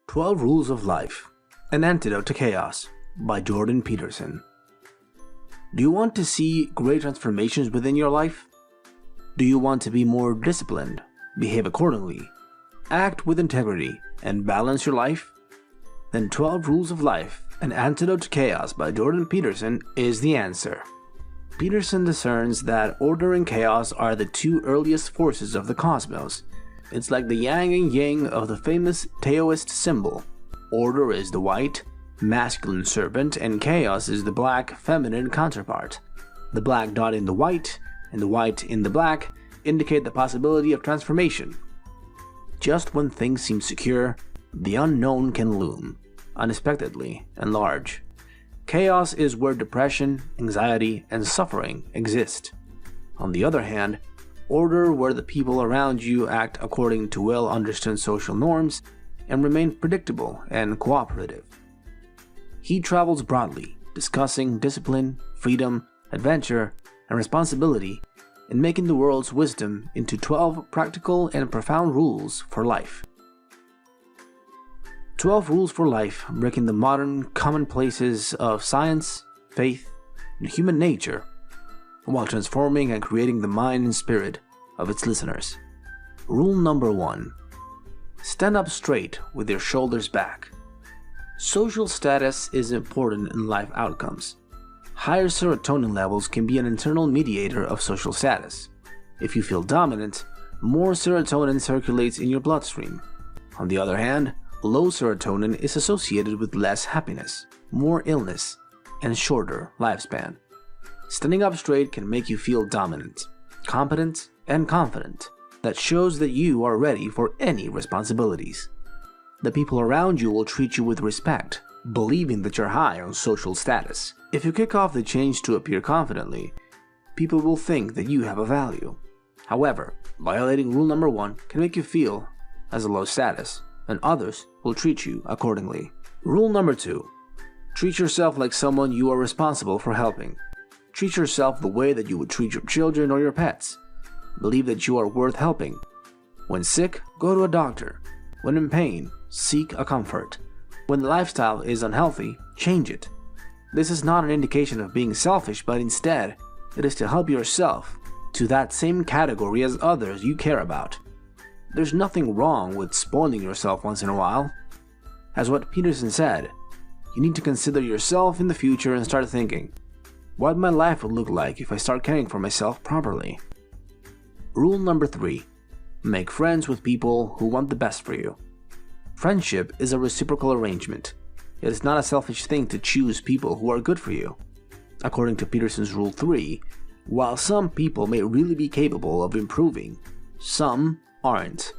12 Rules of Life, An Antidote to Chaos by Jordan Peterson. Do you want to see great transformations within your life? Do you want to be more disciplined, behave accordingly, act with integrity, and balance your life? Then 12 Rules of Life, An Antidote to Chaos by Jordan Peterson is the answer. Peterson discerns that order and chaos are the two earliest forces of the cosmos. It's like the yang and yang of the famous Taoist symbol. Order is the white, masculine serpent, and chaos is the black, feminine counterpart. The black dot in the white and the white in the black indicate the possibility of transformation. Just when things seem secure, the unknown can loom, unexpectedly and large. Chaos is where depression, anxiety, and suffering exist. On the other hand, order where the people around you act according to well-understood social norms and remain predictable and cooperative. He travels broadly, discussing discipline, freedom, adventure, and responsibility in making the world's wisdom into 12 practical and profound rules for life. 12 rules for life, breaking the modern commonplaces of science, faith, and human nature, while transforming and creating the mind and spirit of its listeners. Rule number 1. Stand up straight with your shoulders back. Social status is important in life outcomes. Higher serotonin levels can be an internal mediator of social status. If you feel dominant, more serotonin circulates in your bloodstream. On the other hand, low serotonin is associated with less happiness, more illness, and shorter lifespan. Standing up straight can make you feel dominant, competent, and confident. That shows that you are ready for any responsibilities. The people around you will treat you with respect, believing that you're high on social status. If you kick off the change to appear confidently, people will think that you have a value. However, violating rule number 1 can make you feel as a low status, and others will treat you accordingly. Rule number 2. Treat yourself like someone you are responsible for helping. Treat yourself the way that you would treat your children or your pets. Believe that you are worth helping. When sick, go to a doctor. When in pain, seek a comfort. When the lifestyle is unhealthy, change it. This is not an indication of being selfish, but instead, it is to help yourself to that same category as others you care about. There's nothing wrong with spoiling yourself once in a while. As what Peterson said, you need to consider yourself in the future and start thinking, what my life would look like if I start caring for myself properly. Rule number 3. Make friends with people who want the best for you. Friendship is a reciprocal arrangement. It is not a selfish thing to choose people who are good for you. According to Peterson's Rule 3, while some people may really be capable of improving, some aren't.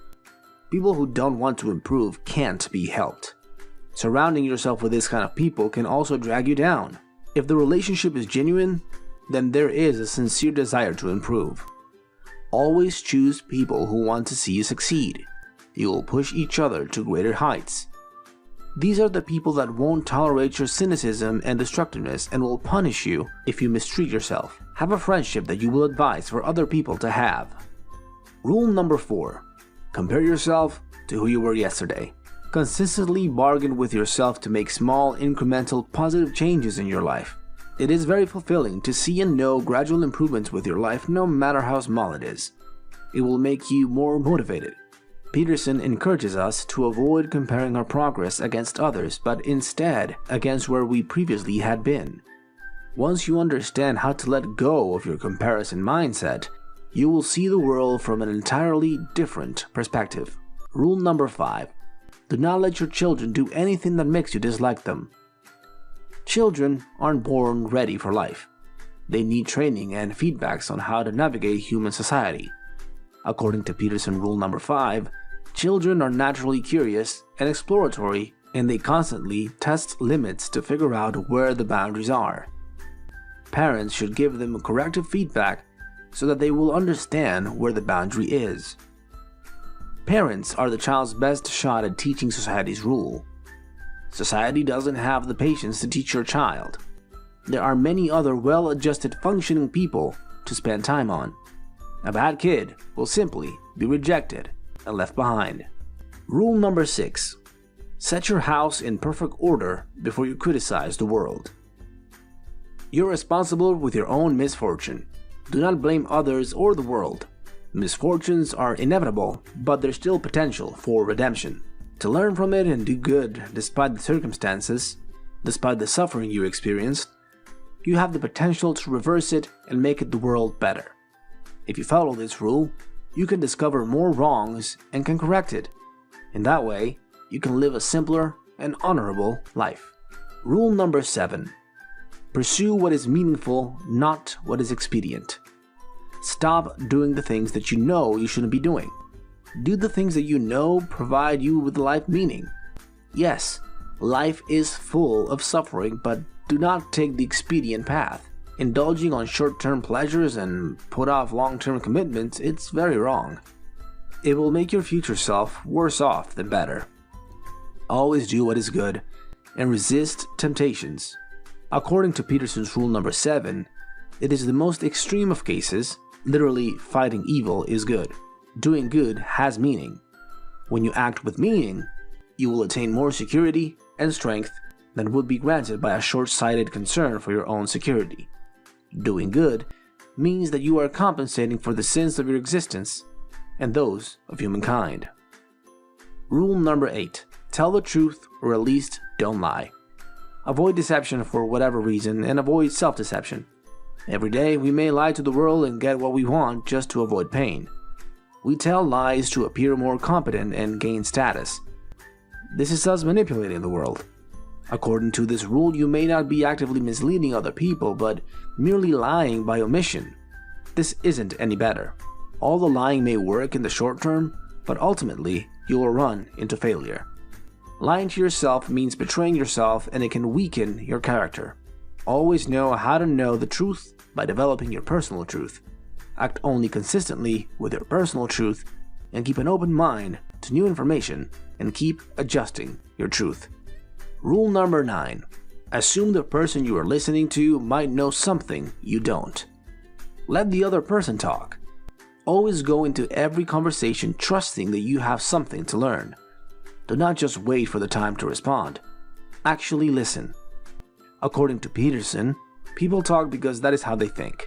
People who don't want to improve can't be helped. Surrounding yourself with this kind of people can also drag you down. If the relationship is genuine, then there is a sincere desire to improve. Always choose people who want to see you succeed. You will push each other to greater heights. These are the people that won't tolerate your cynicism and destructiveness and will punish you if you mistreat yourself. Have a friendship that you will advise for other people to have. Rule number 4. Compare yourself to who you were yesterday. Consistently bargain with yourself to make small, incremental, positive changes in your life. It is very fulfilling to see and know gradual improvements with your life, no matter how small it is. It will make you more motivated. Peterson encourages us to avoid comparing our progress against others, but instead against where we previously had been. Once you understand how to let go of your comparison mindset, you will see the world from an entirely different perspective. Rule number 5. Do not let your children do anything that makes you dislike them. Children aren't born ready for life. They need training and feedbacks on how to navigate human society. According to Peterson Rule number 5, children are naturally curious and exploratory, and they constantly test limits to figure out where the boundaries are. Parents should give them corrective feedback so that they will understand where the boundary is. Parents are the child's best shot at teaching society's rule. Society doesn't have the patience to teach your child. There are many other well-adjusted functioning people to spend time on. A bad kid will simply be rejected and left behind. Rule number 6. Set your house in perfect order before you criticize the world. You're responsible with your own misfortune. Do not blame others or the world. Misfortunes are inevitable, but there's still potential for redemption. To learn from it and do good despite the circumstances, despite the suffering you experienced, you have the potential to reverse it and make it the world better. If you follow this rule, you can discover more wrongs and can correct it. In that way, you can live a simpler and honorable life. Rule number 7. Pursue what is meaningful, not what is expedient. Stop doing the things that you know you shouldn't be doing. Do the things that you know provide you with life meaning. Yes, life is full of suffering, but do not take the expedient path. Indulging on short-term pleasures and put off long-term commitments, it's very wrong. It will make your future self worse off than better. Always do what is good and resist temptations. According to Peterson's rule number 7, it is the most extreme of cases, literally fighting evil is good. Doing good has meaning. When you act with meaning, you will attain more security and strength than would be granted by a short-sighted concern for your own security. Doing good means that you are compensating for the sins of your existence and those of humankind. Rule number 8. Tell the truth, or at least don't lie. Avoid deception for whatever reason and avoid self-deception. Every day we may lie to the world and get what we want just to avoid pain. We tell lies to appear more competent and gain status. This is us manipulating the world. According to this rule, you may not be actively misleading other people, but merely lying by omission. This isn't any better. All the lying may work in the short term, but ultimately you will run into failure. Lying to yourself means betraying yourself, and it can weaken your character. Always know how to know the truth by developing your personal truth. Act only consistently with your personal truth, and keep an open mind to new information, and keep adjusting your truth. Rule number 9. Assume the person you are listening to might know something you don't. Let the other person talk. Always go into every conversation trusting that you have something to learn. Do not just wait for the time to respond. Actually listen. According to Peterson, people talk because that is how they think.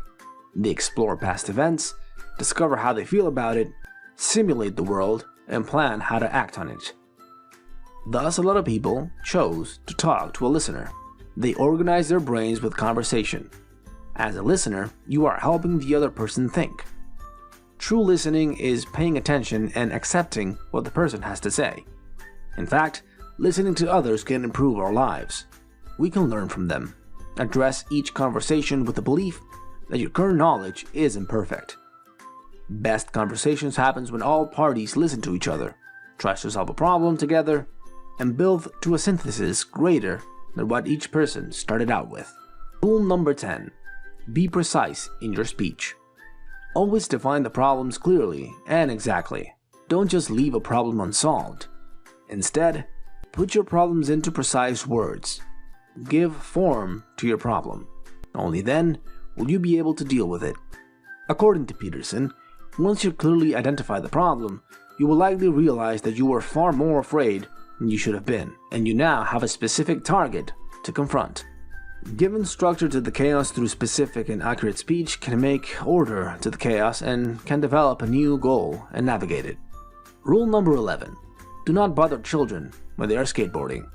They explore past events, discover how they feel about it, simulate the world, and plan how to act on it. Thus, a lot of people chose to talk to a listener. They organize their brains with conversation. As a listener, you are helping the other person think. True listening is paying attention and accepting what the person has to say. In fact, listening to others can improve our lives. We can learn from them. Address each conversation with the belief that your current knowledge is imperfect. Best conversations happens when all parties listen to each other, try to solve a problem together, and build to a synthesis greater than what each person started out with. Rule number 10. Be precise in your speech. Always define the problems clearly and exactly. Don't just leave a problem unsolved. Instead, put your problems into precise words. Give form to your problem. Only then will you be able to deal with it. According to Peterson, once you clearly identify the problem, you will likely realize that you were far more afraid than you should have been, and you now have a specific target to confront. Giving structure to the chaos through specific and accurate speech can make order to the chaos and can develop a new goal and navigate it. Rule number 11. Do not bother children when they are skateboarding.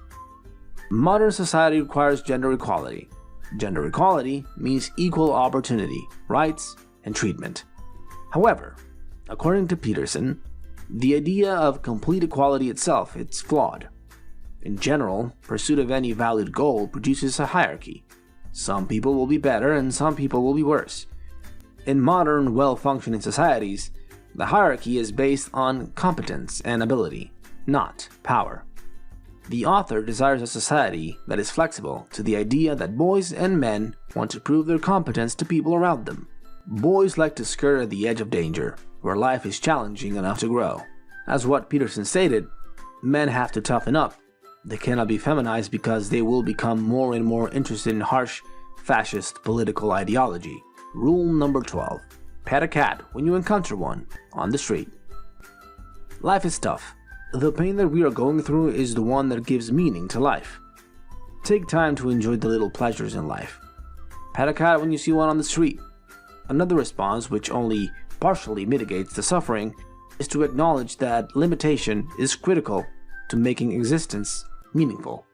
Modern society requires gender equality. Gender equality means equal opportunity, rights, and treatment. However, according to Peterson, the idea of complete equality itself is flawed. In general, pursuit of any valued goal produces a hierarchy. Some people will be better and some people will be worse. In modern, well-functioning societies, the hierarchy is based on competence and ability, not power. The author desires a society that is flexible to the idea that boys and men want to prove their competence to people around them. Boys like to skirt at the edge of danger, where life is challenging enough to grow. As what Peterson stated, men have to toughen up. They cannot be feminized because they will become more and more interested in harsh, fascist political ideology. Rule number 12. Pet a cat when you encounter one on the street. Life is tough. The pain that we are going through is the one that gives meaning to life. Take time to enjoy the little pleasures in life. Pet a cat when you see one on the street. Another response, which only partially mitigates the suffering, is to acknowledge that limitation is critical to making existence meaningful.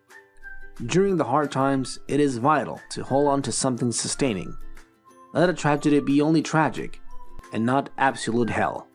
During the hard times, it is vital to hold on to something sustaining. Let a tragedy be only tragic and not absolute hell.